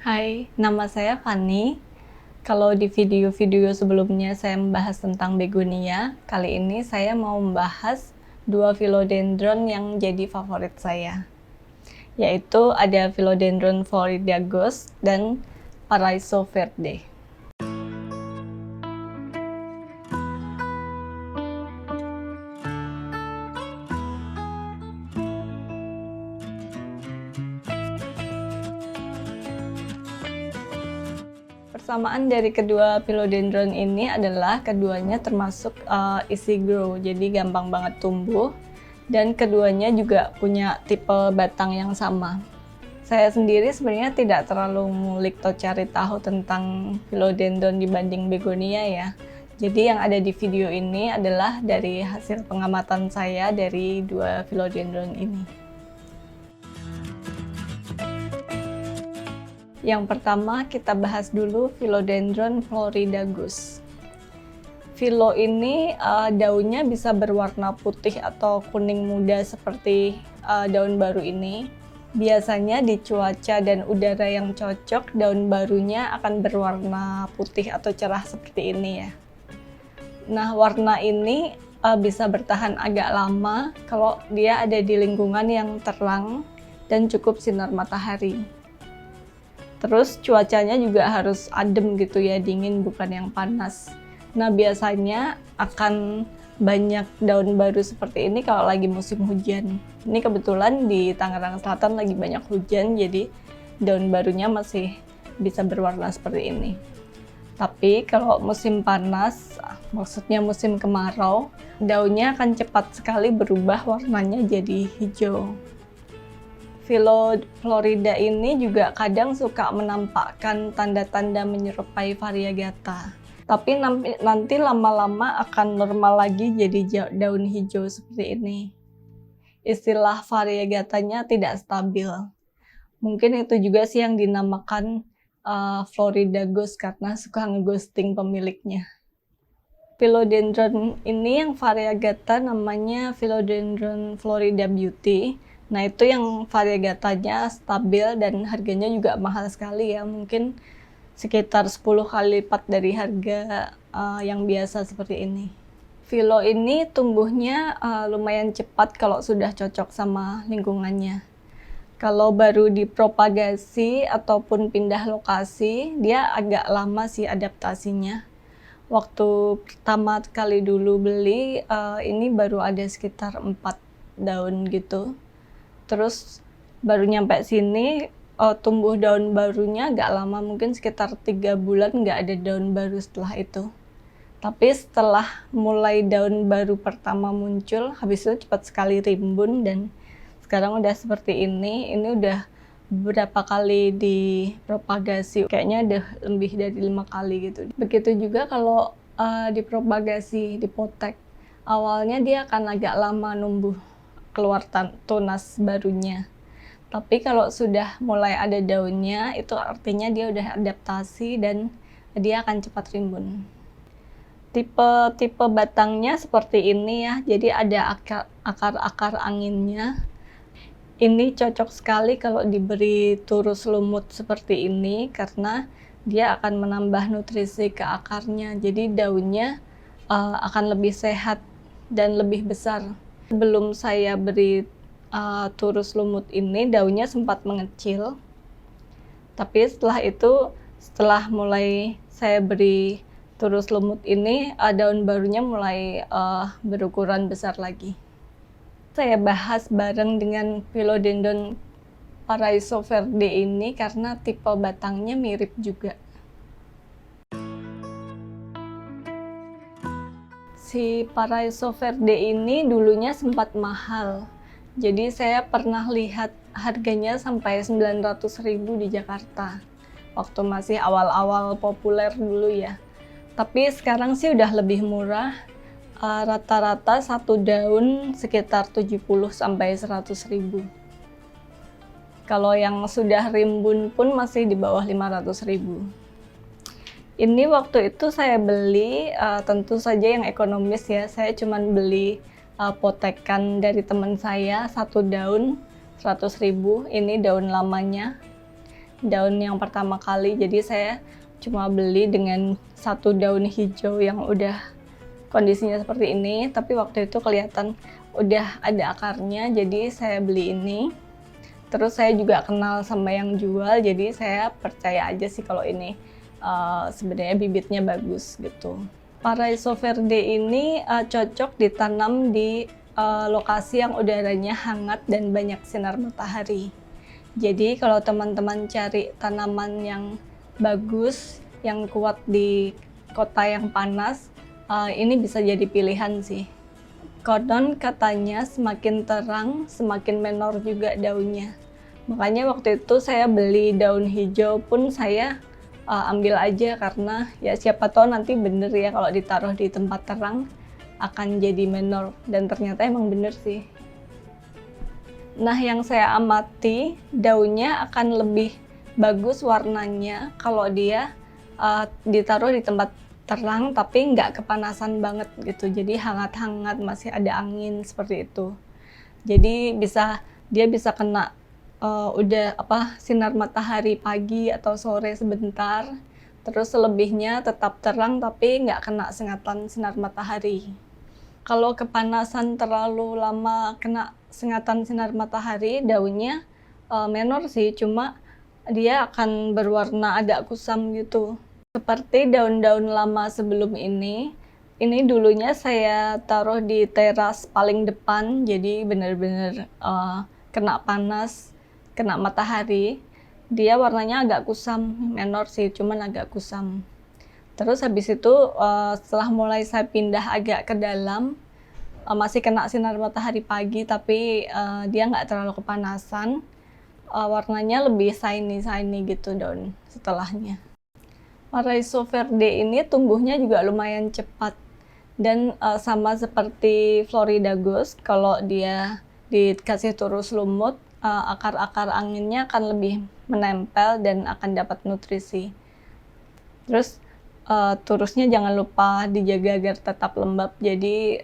Hai, nama saya Fani. Kalau di video-video sebelumnya saya membahas tentang begonia, kali ini saya mau membahas dua philodendron yang jadi favorit saya. Yaitu ada Philodendron Florida Ghost dan Paraiso Verde. Persamaan dari kedua philodendron ini adalah keduanya termasuk easy grow, jadi gampang banget tumbuh, dan keduanya juga punya tipe batang yang sama. Saya sendiri sebenarnya tidak terlalu ngulik atau cari tahu tentang philodendron dibanding begonia ya. Jadi yang ada di video ini adalah dari hasil pengamatan saya dari dua philodendron ini. Yang pertama kita bahas dulu Philodendron Florida Ghost. Philo ini daunnya bisa berwarna putih atau kuning muda seperti daun baru ini. Biasanya di cuaca dan udara yang cocok, daun barunya akan berwarna putih atau cerah seperti ini ya. Nah, warna ini bisa bertahan agak lama kalau dia ada di lingkungan yang terang dan cukup sinar matahari. Terus cuacanya juga harus adem gitu ya, dingin bukan yang panas. Nah, biasanya akan banyak daun baru seperti ini kalau lagi musim hujan. Ini kebetulan di Tangerang Selatan lagi banyak hujan, jadi daun barunya masih bisa berwarna seperti ini. Tapi kalau musim panas, maksudnya musim kemarau, daunnya akan cepat sekali berubah warnanya jadi hijau. Philo Florida ini juga kadang suka menampakkan tanda-tanda menyerupai variegata. Tapi nanti lama-lama akan normal lagi jadi daun hijau seperti ini. Istilah variegatanya tidak stabil. Mungkin itu juga sih yang dinamakan Florida Ghost karena suka ngeghosting pemiliknya. Philodendron ini yang variegata namanya Philodendron Florida Beauty. Nah, itu yang variegatanya stabil dan harganya juga mahal sekali ya, mungkin sekitar 10 kali lipat dari harga yang biasa seperti ini. Philo ini tumbuhnya lumayan cepat kalau sudah cocok sama lingkungannya. Kalau baru dipropagasi ataupun pindah lokasi, dia agak lama sih adaptasinya. Waktu pertama kali dulu beli, ini baru ada sekitar 4 daun gitu. Terus baru nyampe sini, tumbuh daun barunya agak lama, mungkin sekitar 3 bulan nggak ada daun baru setelah itu. Tapi setelah mulai daun baru pertama muncul, habis itu cepat sekali rimbun dan sekarang udah seperti ini udah beberapa kali dipropagasi, kayaknya udah lebih dari 5 kali gitu. Begitu juga kalau dipropagasi, dipotek, awalnya dia akan agak lama numbuh keluar tunas barunya. Tapi kalau sudah mulai ada daunnya, itu artinya dia udah adaptasi dan dia akan cepat rimbun. Tipe batangnya seperti ini ya, jadi ada akar-akar anginnya. Ini cocok sekali kalau diberi turus lumut seperti ini karena dia akan menambah nutrisi ke akarnya. Jadi daunnya akan lebih sehat dan lebih besar. Sebelum saya beri turus lumut ini, daunnya sempat mengecil. Tapi setelah mulai saya beri turus lumut ini, daun barunya mulai berukuran besar lagi. Saya bahas bareng dengan Philodendron Paraiso Verde ini karena tipe batangnya mirip juga. Si Paraiso Verde ini dulunya sempat mahal. Jadi saya pernah lihat harganya sampai 900.000 di Jakarta. Waktu masih awal-awal populer dulu ya. Tapi sekarang sih udah lebih murah. Rata-rata satu daun sekitar 70-100.000. Kalau yang sudah rimbun pun masih di bawah 500.000. Ini waktu itu saya beli, tentu saja yang ekonomis ya. Saya cuma beli potekan dari teman saya, satu daun 100.000. Ini daun lamanya. daun yang pertama kali, jadi saya cuma beli dengan satu daun hijau yang udah kondisinya seperti ini, tapi waktu itu kelihatan udah ada akarnya, jadi saya beli ini. Terus saya juga kenal sama yang jual, jadi saya percaya aja sih kalau ini sebenarnya bibitnya bagus gitu. Paraiso Verde ini cocok ditanam di lokasi yang udaranya hangat dan banyak sinar matahari. Jadi kalau teman-teman cari tanaman yang bagus, yang kuat di kota yang panas, ini bisa jadi pilihan sih. Konon katanya semakin terang, semakin menor juga daunnya. Makanya waktu itu saya beli daun hijau pun saya ambil aja, karena ya siapa tahu nanti bener ya kalau ditaruh di tempat terang akan jadi menor, dan ternyata emang bener sih. Nah, yang saya amati, daunnya akan lebih bagus warnanya kalau dia ditaruh di tempat terang tapi nggak kepanasan banget gitu, jadi hangat-hangat, masih ada angin seperti itu. Jadi dia bisa kena sinar matahari pagi atau sore sebentar, terus selebihnya tetap terang tapi nggak kena sengatan sinar matahari. Kalau kepanasan terlalu lama kena sengatan sinar matahari, daunnya menor sih, cuma dia akan berwarna agak kusam gitu. Seperti daun-daun lama sebelum ini dulunya saya taruh di teras paling depan, jadi benar-benar kena panas, kena matahari. Dia warnanya agak kusam, menor sih, cuman agak kusam. Terus habis itu setelah mulai saya pindah agak ke dalam, masih kena sinar matahari pagi, tapi dia nggak terlalu kepanasan. Warnanya lebih shiny gitu daun setelahnya. Paraiso Verde ini tumbuhnya juga lumayan cepat, dan sama seperti Florida Ghost, kalau dia dikasih terus lumut, akar-akar anginnya akan lebih menempel dan akan dapat nutrisi. Terus terusnya jangan lupa dijaga agar tetap lembab, jadi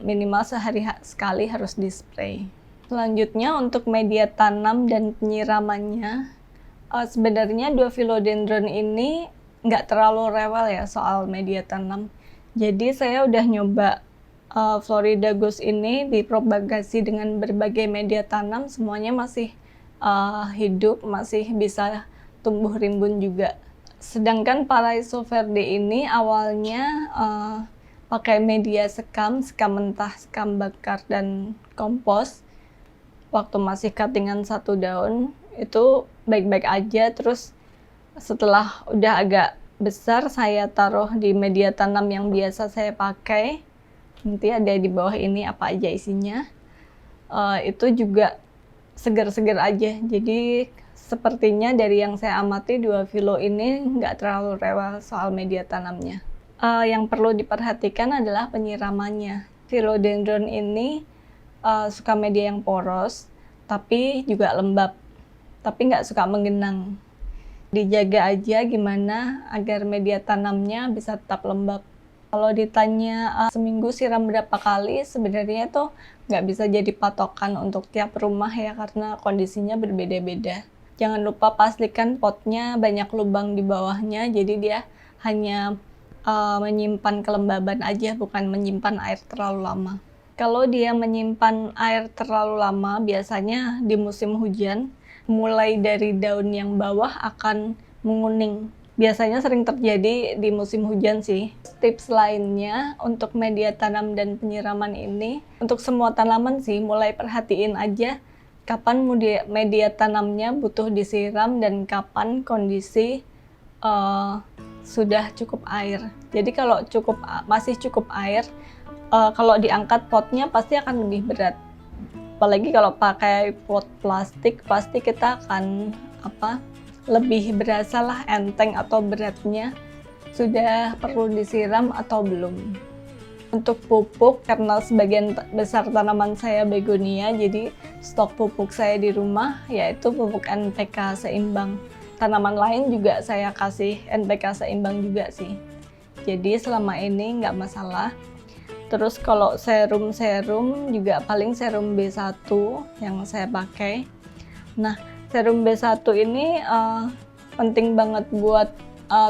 minimal sehari sekali harus di spray. Selanjutnya untuk media tanam dan penyiramannya, sebenarnya dua philodendron ini nggak terlalu rewel ya soal media tanam. Jadi saya udah nyoba Florida Ghost ini dipropagasi dengan berbagai media tanam, semuanya masih hidup, masih bisa tumbuh rimbun juga. Sedangkan Paraiso Verde ini awalnya pakai media sekam mentah, sekam bakar, dan kompos. Waktu masih cuttingan satu daun itu baik-baik aja, terus setelah udah agak besar saya taruh di media tanam yang biasa saya pakai. Nanti ada di bawah ini apa aja isinya. Itu juga segar-segar aja. Jadi sepertinya dari yang saya amati, dua philo ini nggak terlalu rewel soal media tanamnya. Yang perlu diperhatikan adalah penyiramannya. Philodendron ini suka media yang poros, tapi juga lembab, tapi nggak suka menggenang. Dijaga aja gimana agar media tanamnya bisa tetap lembab. Kalau ditanya seminggu siram berapa kali, sebenarnya itu nggak bisa jadi patokan untuk tiap rumah ya, karena kondisinya berbeda-beda. Jangan lupa pastikan potnya banyak lubang di bawahnya, jadi dia hanya menyimpan kelembaban aja, bukan menyimpan air terlalu lama. Kalau dia menyimpan air terlalu lama, biasanya di musim hujan, mulai dari daun yang bawah akan menguning. Biasanya sering terjadi di musim hujan sih. Tips lainnya untuk media tanam dan penyiraman ini, untuk semua tanaman sih, mulai perhatiin aja kapan media tanamnya butuh disiram dan kapan kondisi sudah cukup air. Jadi kalau masih cukup air, kalau diangkat potnya pasti akan lebih berat. Apalagi kalau pakai pot plastik, pasti kita akan lebih berasa lah enteng atau beratnya, sudah perlu disiram atau belum. Untuk pupuk, karena sebagian besar tanaman saya begonia, jadi stok pupuk saya di rumah yaitu pupuk NPK seimbang. Tanaman lain juga saya kasih NPK seimbang juga sih. Jadi selama ini nggak masalah. Terus kalau serum juga paling serum B1 yang saya pakai. Nah, Serum B1 ini penting banget buat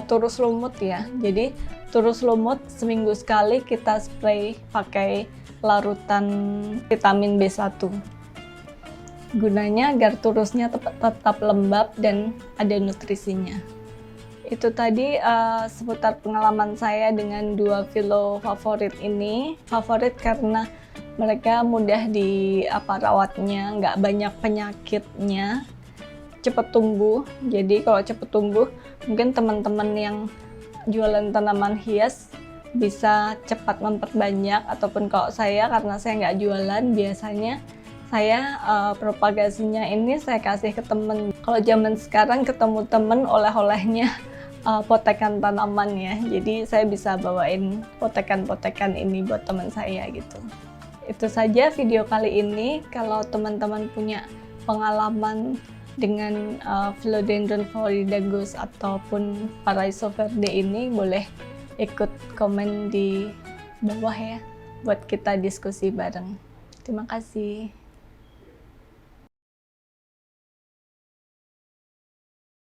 turus lumut ya. Jadi turus lumut seminggu sekali kita spray pakai larutan vitamin B1. Gunanya agar turusnya tetap lembab dan ada nutrisinya. Itu tadi seputar pengalaman saya dengan 2 filo favorit ini. Favorit karena mereka mudah rawatnya, nggak banyak penyakitnya, cepat tumbuh. Jadi kalau cepat tumbuh, mungkin teman-teman yang jualan tanaman hias bisa cepat memperbanyak, ataupun kalau saya, karena saya nggak jualan, biasanya saya propagasinya ini saya kasih ke temen. Kalau zaman sekarang ketemu temen, oleh-olehnya potekan tanaman ya, jadi saya bisa bawain potekan-potekan ini buat teman saya gitu. Itu saja video kali ini. Kalau teman-teman punya pengalaman dengan Philodendron floridagus ataupun Paraiso verde ini, boleh ikut komen di bawah ya, buat kita diskusi bareng. Terima kasih.